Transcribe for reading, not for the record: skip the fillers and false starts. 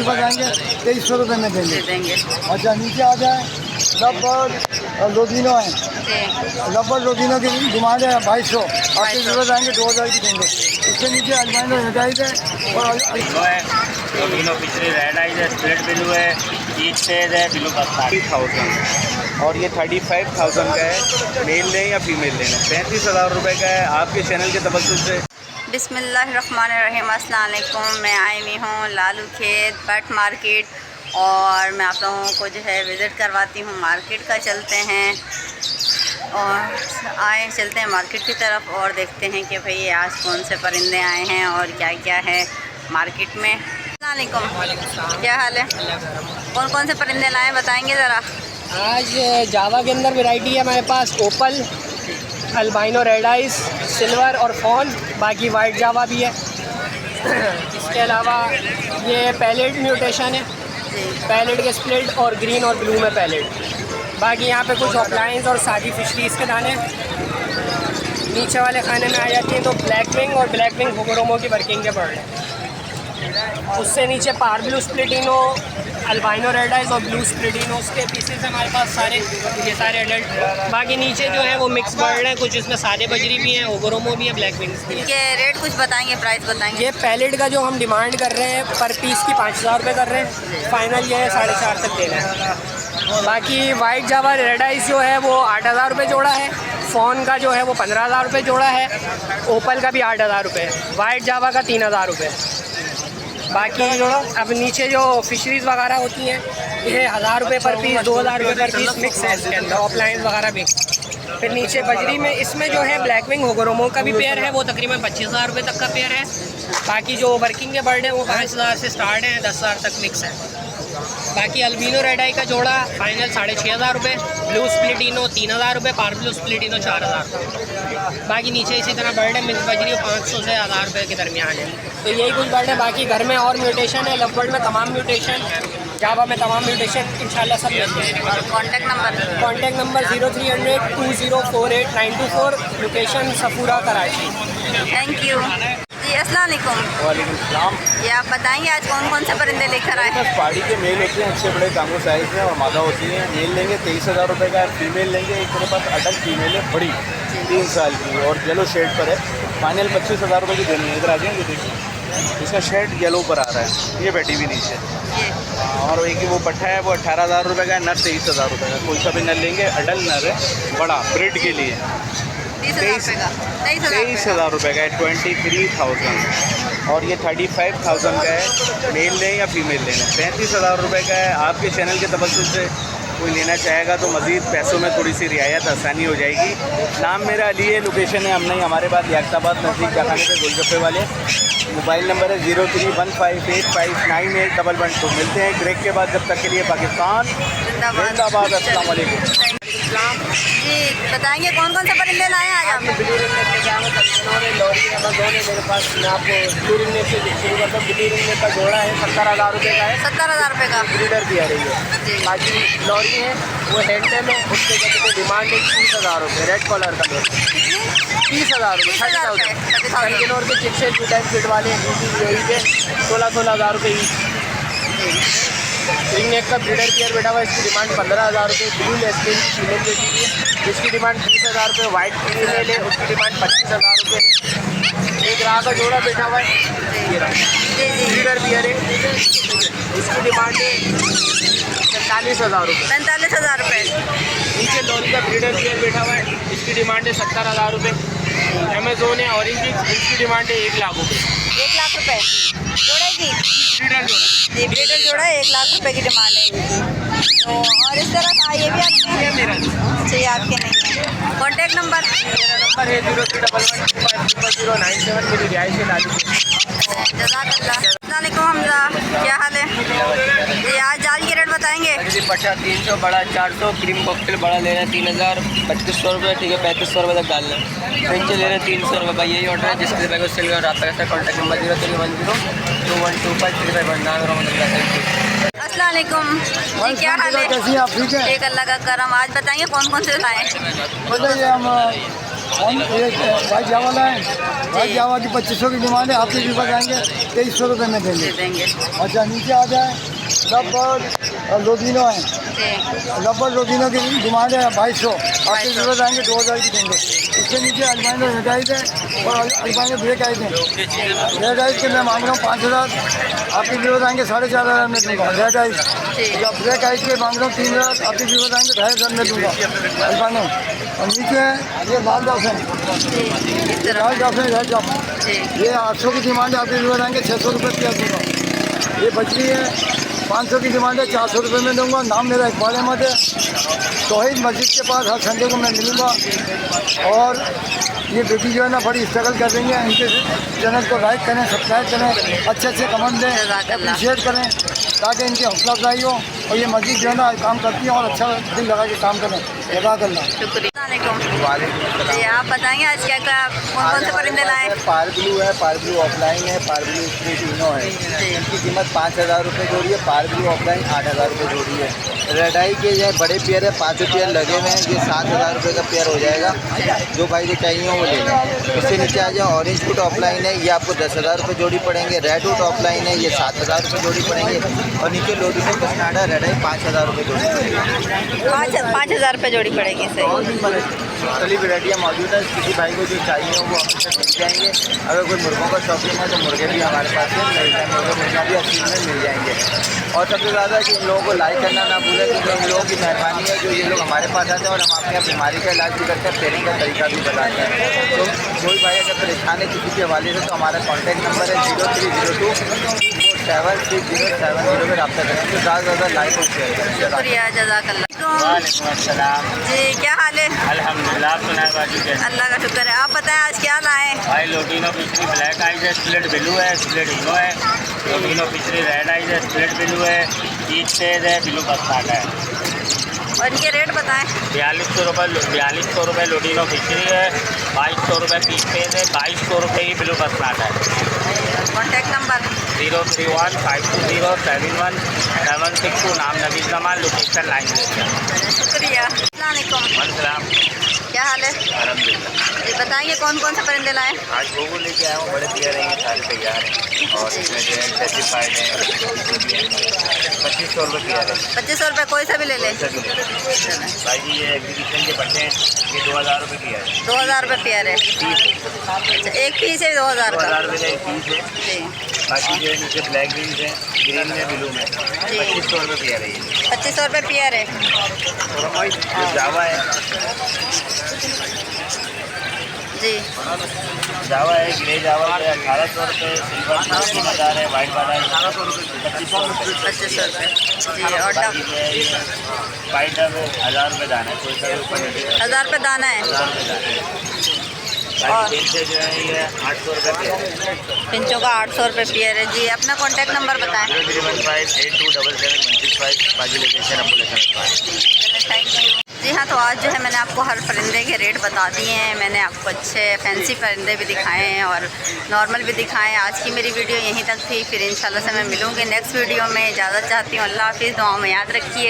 बताएंगे 2300 रुपये में देंगे। अच्छा नीचे आ जाए रबर रोबिनो है, रबर रोबिनो की डिमांड है 2200, 28 रुपये जाएंगे 2000 की देंगे। इसके नीचे अजमाइनो हेडाइट है और रोबिनो पिछले रेड आइज है, स्प्लिट ब्लू है, ईच तेज है, ब्लू का 30,000 और ये 35,000 का है। मेल लें या फीमेल लें, 35,000 रुपये का है। आपके चैनल के तवज्जुह से बिस्मिल्लाहिर्रहमानिर्रहीम, अस्सलाम वालेकुम। मैं आई हुई हूँ लालू खेत बट मार्केट और मैं आप लोगों को जो है विज़िट करवाती हूँ मार्केट का। चलते हैं और चलते हैं मार्केट की तरफ और देखते हैं कि भाई आज कौन से परिंदे आए हैं और क्या क्या है मार्केट में। अस्सलाम वालेकुम, क्या हाल है? कौन कौन से परिंदे लाए बताएंगे ज़रा। आज जावा के अंदर वैरायटी है हमारे पास, ओपल, अल्बाइनो, रेड आइस, सिल्वर और फॉन, बाकी वाइट जावा भी है। इसके अलावा ये पैलेट म्यूटेशन है, पैलेट के स्प्लिट और ग्रीन और ब्लू में पैलेट। बाकी यहाँ पे कुछ ऑफलाइंस और सादी फिशरीज़ के दाने नीचे वाले खाने में आ जाती हैं। तो ब्लैक विंग और ब्लैक विंग होगोरोमो की वर्किंग के बर्ड हैं। उससे नीचे पार ब्लू स्प्लिटिनो, अल्बाइनो रेड आइज और ब्लू स्प्लिटिनो के पीसेस हमारे पास सारे, ये सारे एडल्ट। बाकी नीचे जो है वो मिक्स बर्ड है, कुछ इसमें सादे बजरी भी हैं, होगोरोमो भी है, ब्लैक विंग्स भी है। इनके रेट कुछ बताएंगे, प्राइस बताएंगे। ये पैलेट का जो हम डिमांड कर रहे हैं पर पीस की 5,000 रुपये कर रहे हैं, फाइनल ये है 4,500 तक देना है। बाकी वाइट जावा रेड आइस जो है वो 8,000 रुपये जोड़ा है, फ़ोन का जो है वो 15,000 रुपये जोड़ा है, ओपल का भी 8,000 रुपये, वाइट जावा का 3,000 रुपये। बाकी अब नीचे जो फिशरीज़ वगैरह होती हैं ये 1,000 रुपये पर पीस, 2,000 रुपये पर पीस मिक्स है इसके अंदर, ऑफलाइन वगैरह भी। फिर नीचे बजरी में इसमें जो है ब्लैक विंग होगोरोमो का भी पेयर है, वो तकरीबन 25,000 रुपये तक का पेयर है। बाकी जो वर्किंग के बर्ड हैं वो 5,000 से स्टार्ट हैं, 10,000 तक मिक्स है। बाकी अल्बिनो रेड आई का जोड़ा फाइनल 6,500 रुपये, ब्लू स्प्लिटिनो 3,000 रुपये, पार ब्लू स्प्लिटिनो 4,000। बाकी नीचे इसी तरह बर्ड है मिक्स बजरी 500 से 1,000 रुपये के दरमियान है। तो यही कुछ बर्ड है। बाकी घर में और म्यूटेशन है, लव बर्ड में तमाम म्यूटेशन, जावा में तमाम म्यूटेशन इंशाल्लाह सब मिलते हैं। Contact number 0300 2048 924, location Safoora Karachi. Thank you जी। अस्सलाम वालेकुम। वालेकुम सलाम। ये आप बताएंगे आज कौन कौन से परिंदे लेकर आए हैं? पहाड़ी के मेल होते हैं, अच्छे बड़े कांगो साइज़ में, और मादा होती हैं। मेल लेंगे 23,000 रुपये का, फीमेल लेंगे एक मेरे पास अडल्ट फीमेल है बड़ी 3 साल की और येलो शेड पर है, फाइनल 25,000 रुपये की देनी है। इधर आ जाएंगे, देखिए इसका शेड येलो पर आ रहा है, ये बैठी भी नीचे। और एक वो पट्ठा है वो 18,000 रुपये का है, नर 23,000 रुपये का। कोई सा भी नर लेंगे, अडल्ट नर है, बड़ा ब्रिड के लिए 23,000 रुपये का है, 23,000। और ये 35,000 का है। मेल लें या फीमेल लें, 35,000 रुपये का है। आपके चैनल के तवज्जुह से कोई लेना चाहेगा तो मज़ीद पैसों में थोड़ी सी रियायत आसानी हो जाएगी। नाम मेरा अली है, लोकेशन है हमने हमारे पास याकताबाद नज़दीक जाखाने पे गोलगप्पे वाले। मोबाइल नंबर है 0315898112। मिलते हैं ब्रेक के बाद, जब तक के लिए पाकिस्तान जिंदाबाद। अस्सलाम वालेकुम जी। बताएंगे कौन कौन से परिंदे लाए हैं आज आप? मेरे पास मैं आपको ब्लू रिंग से शुरू करता हूँ। ब्लू रिंग का जोड़ा है 70,000 रुपये का है, 70,000 रुपये का। ब्रीडर भी आ रही है। बाकी लॉरी है वो हेंटे में, उसके कहते डिमांड है 30,000 रुपये, रेड कलर का मेरे 30,000 रुपये, 30,000। कंटेनर के चिप्स 2 टाइम फिट वाले यही पे 16,000 रुपये ईच। रिंग नेक का ब्रीडर पेयर बैठा हुआ है, इसकी डिमांड 15,000 रुपये। ब्लू लेस्टिन फीमेल बेटी की है, जिसकी डिमांड 20,000 रुपये। वाइट फीमेल है, उसकी डिमांड 25,000 रुपये। एक राह का जोड़ा बैठा हुआ है, ब्रीडर पेयर है, इसकी डिमांड है 45,000 रुपये। 45,000 रुपये। नीचे लॉरी का ब्रीडर पेयर बैठा हुआ है, इसकी डिमांड है 70,000 रुपये। अमेजोन है ऑरेंज, इसकी डिमांड है 1,00,000 रुपये। 1,00,000 रुपये जोड़े की ब्रीडर जोड़ा जी, ब्रीडर जोड़ा 1,00,000 रुपये की डिमांड है। तो और इस तरह ये भी आपके हैं? मेरा जी, आपके नहीं है। कॉन्टैक्ट नंबर मेरा नंबर है 0311250097। मेरी रिहाइश है लालू। जज़ाकल्लाह। अस्सलाम वालेकुम हमजा, क्या हाल है? जी, आज जाल के रेट बताएंगे। पट्टा 300, बड़ा 400, क्रीम कॉकटेल बड़ा ले रहे हैं 3,000, 3,500 रुपये, ठीक है 3,500 रुपये तक डालना है। नीचे ले रहे हैं 300 रुपये। भाई यही ऑर्डर है, जिसके बैग सेल कर रहा है। Contact number 031021253519। अस्सलाम वालेकुम जी, क्या हाल है? कैसी हैं आप? ठीक है, एक अल्लाह का करम। आज बताएंगे कौन कौन से लाए हैं? बताइए। हम हम ये वाइट जावा लाए, वाइट जावा की 2500 की डिमांड है, आपके ऊपर जाएंगे 2300 रुपये में दे देंगे। देंगे। अच्छा नीचे आ जाए, रबर लोबिनो है, जी रबर लोबिनो की डिमांड है 2200, आपके ऊपर जाएंगे 2000 की देंगे। इसके नीचे अजमाइन रेड आइस है और अजमाइन ब्रेक आइस है। रेड आइस के मैं मांग रहा हूँ 5000, आपके ऊपर जाएंगे 4500 में दूँगा। रेड आइस या ब्रेक आइस के मांग रहा हूँ 3000, आपके ऊपर जाएंगे 2500 में दूँगा अजमाइनों। और नीचे है ये लाल जाफरान, जी इस तरह लाल जाफरान रेड जाफरान, जी ये 800 की डिमांड है, आपके ऊपर आएंगे 600 रुपये प्याज दूँगा। ये बजरी है 500 की डिमांड है, 400 रुपये में दूँगा। नाम मेरा इकबाल अहमद है, तौहीद मस्जिद के पास हर संडे को मैं मिलूँगा। और ये बेटी जो है ना बड़ी स्ट्रगल कर रही है, इनके चैनल को लाइक करें, सब्सक्राइब करें, अच्छे कमेंट दें, अप्रिशिएट करें ताकि इनकी हौसला अफजाई हो। और ये मस्जिद जो है ना काम करती है और अच्छा दिल लगा के काम करें। जज़ाकल्लाह। शुक्रिया। वालेकुम जी आप बताएंगे आज क्या क्या कौन कौन से परिंदे लाए? पार ब्लू है, पार ब्लू ऑफलाइन है, पार ब्लू स्ट्रीट इनो है। जी इनकी कीमत 5000 रुपये जोड़ी है, पार ब्लू ऑफलाइन 8000 रुपये जोड़ी है। रेड आई के ये बड़े पेयर है, 5 पेयर लगे हुए हैं, ये 7000 रुपये का पेयर हो जाएगा। जो भाई को चाहिए हो वो ले लें। इससे नीचे आ जाए, ऑरेंज फुट ऑफलाइन है, ये आपको 10,000 रुपये जोड़ी पड़ेंगे। रेड फुट ऑफलाइन है, ये 7000 रुपये जोड़ी पड़ेंगे। और नीचे लोडी से कस्नाडा रेड आई 5000 रुपये जोड़ी पड़ेगी। 5000 रुपये जोड़ी पड़ेगी। सही मुख्तलिफ वैराइटियाँ मौजूद है, किसी भाई को जो चाहिए हो वो हमसे मिल जाएंगे। अगर कोई मुर्गों का शौकीन है तो मुर्गे भी हमारे पास है, मुर्गा भी अच्छी में मिल जाएंगे। और सबसे ज़्यादा कि इन लोगों को लाइक करना ना भूलें, क्योंकि इन लोगों की मेहरबानी है जो ये लोग हमारे पास आते हैं और हम आपके यहाँ बीमारी का इलाज भी करते हैं, ट्रेनिंग का तरीका भी बताते हैं। तो कोई भाई अगर परेशान है किसी के हवाले से तो हमारा कॉन्टैक्ट नंबर है 0302 2476070 पर रब्ता करें। तो ज़्यादा से ज़्यादा लाइक और शेयर करें। शुक्रिया। जज़ाकल्लाह। वालेकुम अस्सलाम। जी क्या हाल है? अल्हम्दुलिल्लाह। आप सुनाए बाजू के अल्लाह का शुक्र है। आप बताएं आज क्या लाए? भाई लोटिनो फिशरी ब्लैक आइज है, स्प्लिट ब्लू है, स्प्लिट इनो है। लोटिनो फिशरी रेड आइज है, स्प्लिट ब्लू है, पीच तेज है, ब्लू बस्ताट है। और इनके रेट बताएं। 4200 रुपये लोटिनो फिशरी है, 2200 रुपये पीच तेज है, 2200 रुपये ही ब्लू बस्ताट है। Contact number 031 520 71762। नाम नबीज जमाल, लोकेशन लाइन से। शुक्रिया। अस्सलाम वालेकुम। सलाम। क्या हाल है? अलहमदिल्ला। जी बताइए कौन कौन से परिंदे लाए? आज वो लेके आया हूँ, बड़े तैयार हैं, सारे तैयार हैं। और इसमें जो है सर्टिफाइड है, 2500 रुपये तैयार है। 2500 रुपये कोई सा भी ले लें। भाई जी ये एग्जीबिशन के बच्चे हैं, ये 2000 रुपये की है। 2000 रुपये पेयर है। अच्छा एक पीस है 2000 का। 2000 रुपये का एक पीस है। जी बाकी जो है नीचे ब्लैक विंग्स हैं, ग्रीन में, ब्लू में। 2500 रुपये तैयार है ये। 2500 रुपये पेयर है। जो जावा है, जी जावा है, ग्रे जावा है 1800 रुपये, सिल्वर बाजार है, वाइट बाजार 1800 रुपये, 2500 रुपये। 2500 रुपये। जी और बाकी जो है ये वाइट है 1000 रुपये दाना है, कोई सा भी ऊपर नीचे 1000 रुपये दाना है। 1000 रुपये दाना है। और बाकी पेंचे जो है ये 800 रुपये पेयर है। पिंचों का 800 रुपये पेयर है। जी अपना कॉन्टैक्ट नंबर बताएं। 0315 8277 बाकी लोकेशन अपोलो। Thank you. जी हाँ तो आज जो है मैंने आपको हर परिंदे के रेट बता दिए हैं। मैंने आपको अच्छे फैंसी परिंदे भी दिखाए हैं और नॉर्मल भी दिखाए हैं। आज की मेरी वीडियो यहीं तक थी, फिर इंशाल्लाह से मैं मिलूँगी नेक्स्ट वीडियो में। इजाज़त चाहती हूँ। अल्लाह हाफिज़। दुआओं में याद रखिए।